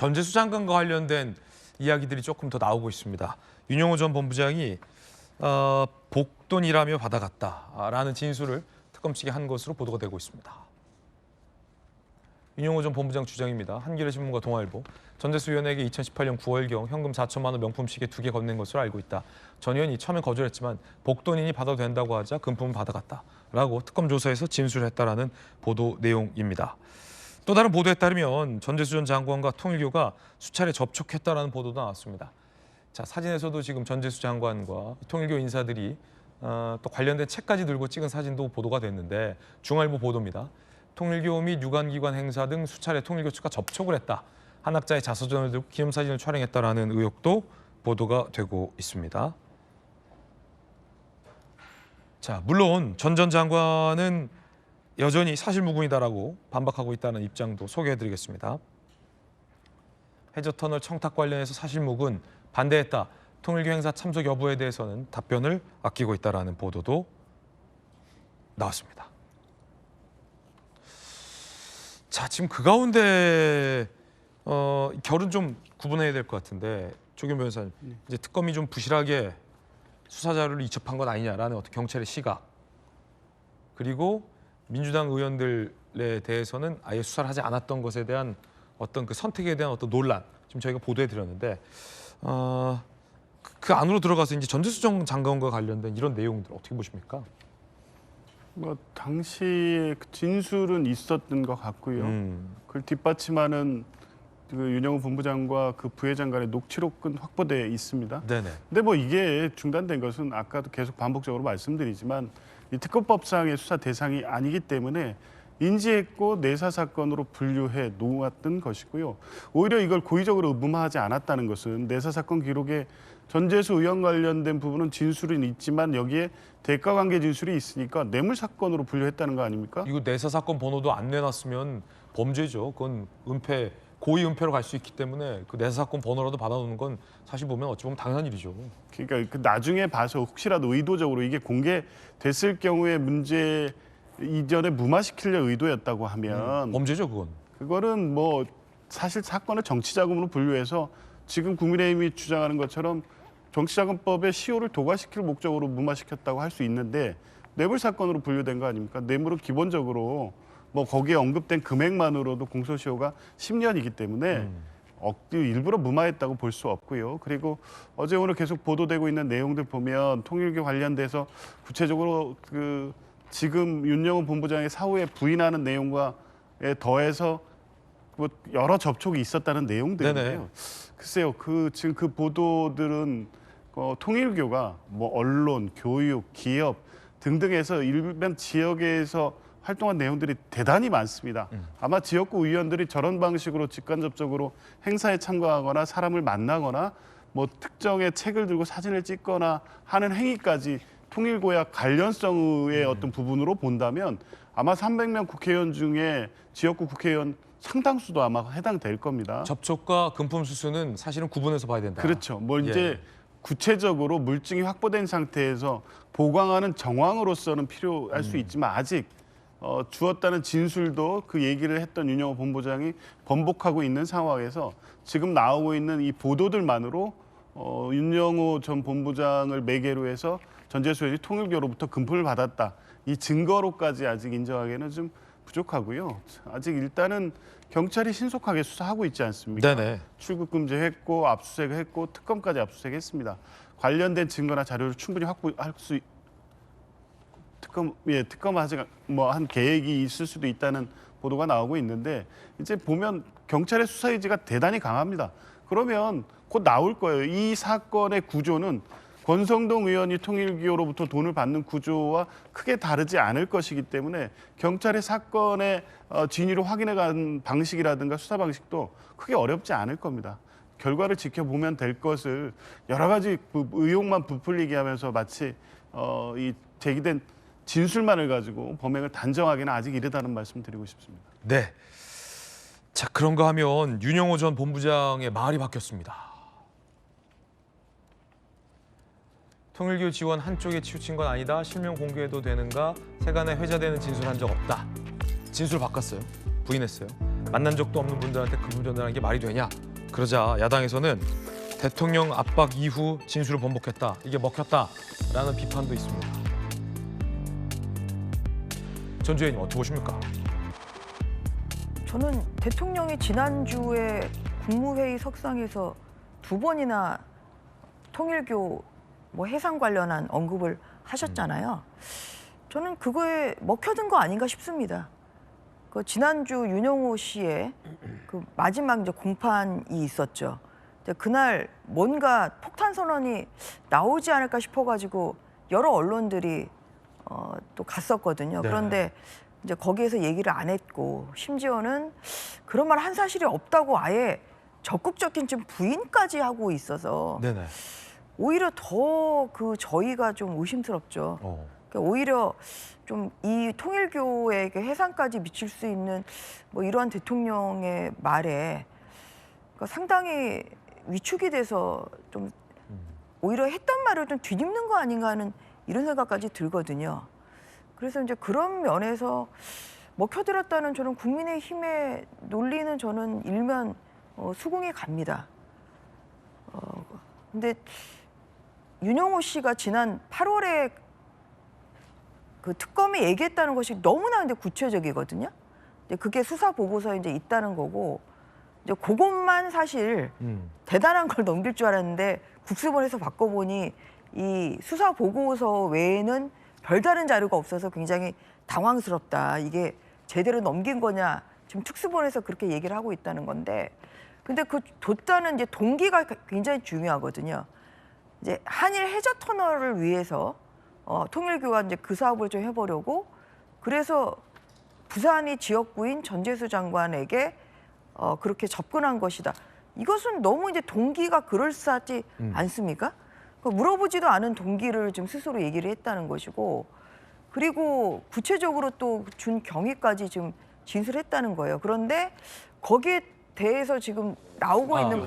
전재수 장관과 관련된 이야기들이 조금 더 나오고 있습니다. 윤영호 전 본부장이 복돈이라며 받아갔다라는 진술을 특검 측에 한 것으로 보도가 되고 있습니다. 윤영호 전 본부장 주장입니다. 한겨레신문과 동아일보. 전재수 의원에게 2018년 9월경 현금 4천만 원 명품 시계 2개 건넨 것으로 알고 있다. 전 의원이 처음엔 거절했지만 복돈이니 받아도 된다고 하자 금품을 받아갔다라고 특검 조사에서 진술했다라는 보도 내용입니다. 또 다른 보도에 따르면 전재수 전 장관과 통일교가 수차례 접촉했다라는 보도도 나왔습니다. 자, 사진에서도 지금 전재수 장관과 통일교 인사들이 또 관련된 책까지 들고 찍은 사진도 보도가 됐는데 중앙일보 보도입니다. 통일교 및 유관기관 행사 등 수차례 통일교 측과 접촉을 했다. 한학자의 자서전을 들고 기념사진을 촬영했다라는 의혹도 보도가 되고 있습니다. 자, 물론 전 장관은 여전히 사실무근이다라고 반박하고 있다는 입장도 소개해드리겠습니다. 해저터널 청탁 관련해서 사실무근, 반대했다. 통일교 행사 참석 여부에 대해서는 답변을 아끼고 있다라는 보도도 나왔습니다. 자, 지금 그 가운데 결은 좀 구분해야 될 것 같은데 조경 변호사님, 이제 특검이 좀 부실하게 수사 자료를 이첩한 것 아니냐라는 어떤 경찰의 시각, 그리고 민주당 의원들에 대해서는 아예 수사를 하지 않았던 것에 대한 어떤 그 선택에 대한 어떤 논란, 지금 저희가 보도해 드렸는데 그 안으로 들어가서 이제 전재수 장관과 관련된 이런 내용들 어떻게 보십니까? 뭐 당시에 그 진술은 있었던 것 같고요. 그걸 뒷받침하는 그 윤영호 본부장과 그 부회장 간의 녹취록은 확보돼 있습니다. 네네. 근데 뭐 이게 중단된 것은 아까도 계속 반복적으로 말씀드리지만 이 특검법상의 수사 대상이 아니기 때문에 인지했고 내사 사건으로 분류해 놓았던 것이고요. 오히려 이걸 고의적으로 의무화하지 않았다는 것은 내사 사건 기록에 전재수 의원 관련된 부분은 진술은 있지만 여기에 대가관계 진술이 있으니까 뇌물 사건으로 분류했다는 거 아닙니까? 이거 내사 사건 번호도 안 내놨으면 범죄죠. 그건 은폐, 고의 은폐로 갈 수 있기 때문에 그 내사 사건 번호라도 받아놓는 건 사실 보면 어찌 보면 당연한 일이죠. 그러니까 그 나중에 봐서 혹시라도 의도적으로 이게 공개됐을 경우에 문제 이전에 무마시키려 의도였다고 하면 범죄죠, 그건. 그거는 뭐 사실 사건을 정치자금으로 분류해서 지금 국민의힘이 주장하는 것처럼 정치자금법의 시효를 도과시킬 목적으로 무마시켰다고 할 수 있는데 뇌물 사건으로 분류된 거 아닙니까? 뇌물은 기본적으로 뭐 거기에 언급된 금액만으로도 공소시효가 10년이기 때문에 일부러 무마했다고 볼 수 없고요. 그리고 어제 오늘 계속 보도되고 있는 내용들 보면 통일교 관련돼서 구체적으로 그 지금 윤영호 본부장의 사후에 부인하는 내용과에 더해서 뭐 여러 접촉이 있었다는 내용들인데요. 글쎄요, 지금 그 보도들은 통일교가 뭐 언론, 교육, 기업 등등에서 일반 지역에서 활동한 내용들이 대단히 많습니다. 아마 지역구 의원들이 저런 방식으로 직간접적으로 행사에 참가하거나 사람을 만나거나 뭐 특정의 책을 들고 사진을 찍거나 하는 행위까지 통일교와 관련성의 어떤 부분으로 본다면 아마 300명 국회의원 중에 지역구 국회의원 상당수도 아마 해당될 겁니다. 접촉과 금품 수수는 사실은 구분해서 봐야 된다. 그렇죠. 뭐 이제 구체적으로 물증이 확보된 상태에서 보강하는 정황으로서는 필요할 수 있지만 아직 주었다는 진술도 그 얘기를 했던 윤영호 본부장이 번복하고 있는 상황에서 지금 나오고 있는 이 보도들만으로 윤영호 전 본부장을 매개로 해서 전재수 의원이 통일교로부터 금품을 받았다. 이 증거로까지 아직 인정하기에는 좀 부족하고요. 아직 일단은 경찰이 신속하게 수사하고 있지 않습니까? 네네. 출국 금지했고 압수수색했고 특검까지 압수수색했습니다. 관련된 증거나 자료를 충분히 확보할 수 특검 아직 뭐 한 계획이 있을 수도 있다는 보도가 나오고 있는데 이제 보면 경찰의 수사 의지가 대단히 강합니다. 그러면 곧 나올 거예요. 이 사건의 구조는 권성동 의원이 통일교로부터 돈을 받는 구조와 크게 다르지 않을 것이기 때문에 경찰의 사건의 진위를 확인해가는 방식이라든가 수사 방식도 크게 어렵지 않을 겁니다. 결과를 지켜보면 될 것을 여러 가지 의혹만 부풀리게 하면서 마치 이 제기된 진술만을 가지고 범행을 단정하기는 아직 이르다는 말씀 드리고 싶습니다. 네. 자, 그런가 하면 윤영호 전 본부장의 말이 바뀌었습니다. 통일교 지원 한쪽에 치우친 건 아니다. 실명 공개해도 되는가? 세간에 회자되는 진술한 적 없다. 진술 바꿨어요. 부인했어요. 만난 적도 없는 분들한테 금품 전달하는 게 말이 되냐? 그러자 야당에서는 대통령 압박 이후 진술을 번복했다. 이게 먹혔다라는 비판도 있습니다. 전주 의원님 어떻게 보십니까? 저는 대통령이 지난주에 국무회의 석상에서 2번이나 통일교 해상 관련한 언급을 하셨잖아요. 저는 그거에 먹혀든 거 아닌가 싶습니다. 그 지난주 윤영호 씨의 그 마지막 이제 공판이 있었죠. 이제 그날 뭔가 폭탄 선언이 나오지 않을까 싶어가지고 여러 언론들이 또 갔었거든요. 네. 그런데 이제 거기에서 얘기를 안 했고 심지어는 그런 말 한 사실이 없다고 아예 적극적인 좀 부인까지 하고 있어서 네네. 오히려 더 그 저희가 좀 의심스럽죠. 그러니까 오히려 좀 이 통일교에게 해상까지 미칠 수 있는 이러한 대통령의 말에 그러니까 상당히 위축이 돼서 좀 오히려 했던 말을 좀 뒤집는 거 아닌가 하는 이런 생각까지 들거든요. 그래서 이제 그런 면에서 먹혀들었다는 저는 국민의힘의 논리는 저는 일면 수긍이 갑니다. 근데 윤영호 씨가 지난 8월에 그 특검이 얘기했다는 것이 너무나 근데 구체적이거든요. 근데 그게 수사 보고서에 이제 있다는 거고 이제 그것만 사실 대단한 걸 넘길 줄 알았는데 국수본에서 바꿔보니 이 수사 보고서 외에는 별다른 자료가 없어서 굉장히 당황스럽다. 이게 제대로 넘긴 거냐. 지금 특수본에서 그렇게 얘기를 하고 있다는 건데 근데 그 뒀다는 이제 동기가 굉장히 중요하거든요. 이제 한일 해저 터널을 위해서 통일교가 이제 그 사업을 좀 해보려고 그래서 부산이 지역구인 전재수 장관에게 그렇게 접근한 것이다. 이것은 너무 이제 동기가 그럴싸하지 않습니까? 그러니까 물어보지도 않은 동기를 좀 스스로 얘기를 했다는 것이고 그리고 구체적으로 또 준 경위까지 지금 진술했다는 거예요. 그런데 거기에 대해서 지금 나오고 있는